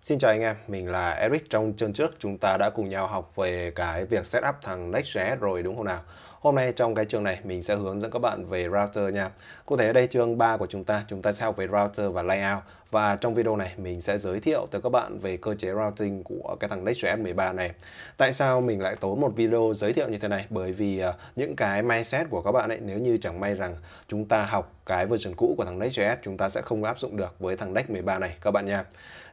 Xin chào anh em, mình là Eric. Trong chương trước chúng ta đã cùng nhau học về cái việc setup thằng Next.js rồi đúng không nào? Hôm nay trong cái chương này mình sẽ hướng dẫn các bạn về router nha. Cụ thể ở đây chương 3 của chúng ta sẽ học về router và layout. Và trong video này mình sẽ giới thiệu tới các bạn về cơ chế routing của cái thằng Next.js 13 này. Tại sao mình lại tốn một video giới thiệu như thế này? Bởi vì những cái mindset của các bạn ấy, nếu như chẳng may rằng chúng ta học cái version cũ của thằng Next.js, chúng ta sẽ không áp dụng được với thằng Next 13 này các bạn nha.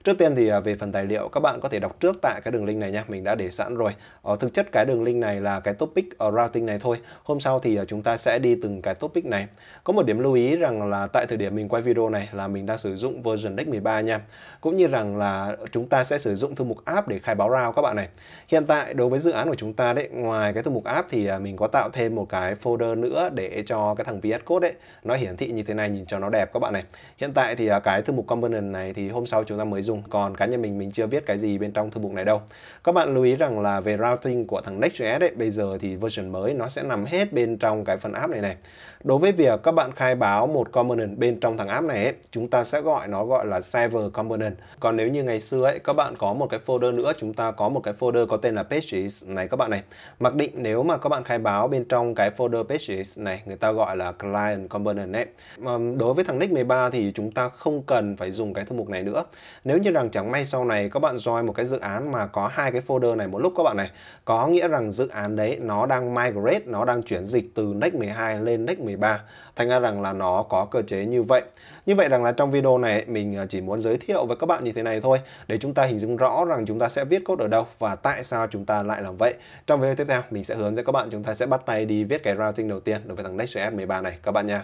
Trước tiên thì về phần tài liệu các bạn có thể đọc trước tại cái đường link này nha, mình đã để sẵn rồi. Thực chất cái đường link này là cái topic routing này thôi. Hôm sau thì chúng ta sẽ đi từng cái topic này. Có một điểm lưu ý rằng là tại thời điểm mình quay video này là mình đang sử dụng version Next 13 nha. Cũng như rằng là chúng ta sẽ sử dụng thư mục app để khai báo route các bạn này. Hiện tại đối với dự án của chúng ta đấy, ngoài cái thư mục app thì mình có tạo thêm một cái folder nữa để cho cái thằng VS Code ấy nó hiển thị như thế này, nhìn cho nó đẹp các bạn này. Hiện tại thì cái thư mục component này thì hôm sau chúng ta mới dùng, còn cá nhân mình chưa viết cái gì bên trong thư mục này đâu. Các bạn lưu ý rằng là về routing của thằng Next.js ấy, bây giờ thì version mới nó sẽ nằm hết bên trong cái phần app này. Đối với việc các bạn khai báo một component bên trong thằng app này ấy, chúng ta sẽ gọi là server component. Còn nếu như ngày xưa ấy các bạn có một cái folder nữa, chúng ta có một cái folder có tên là pages này các bạn này. Mặc định nếu mà các bạn khai báo bên trong cái folder pages này, người ta gọi là client component ấy. Đối với thằng Next 13 thì chúng ta không cần phải dùng cái thư mục này nữa. Nếu như rằng chẳng may sau này các bạn join một cái dự án mà có hai cái folder này một lúc các bạn này, có nghĩa rằng dự án đấy nó đang migrate, nó đang chuyển dịch từ Next 12 lên Next 13. Thành ra rằng là nó có cơ chế như vậy. Như vậy rằng là trong video này mình chỉ muốn giới thiệu với các bạn như thế này thôi, để chúng ta hình dung rõ rằng chúng ta sẽ viết code ở đâu và tại sao chúng ta lại làm vậy. Trong video tiếp theo mình sẽ hướng dẫn các bạn chúng ta sẽ bắt tay đi viết cái routing đầu tiên đối với thằng Next.js 13 này các bạn nha.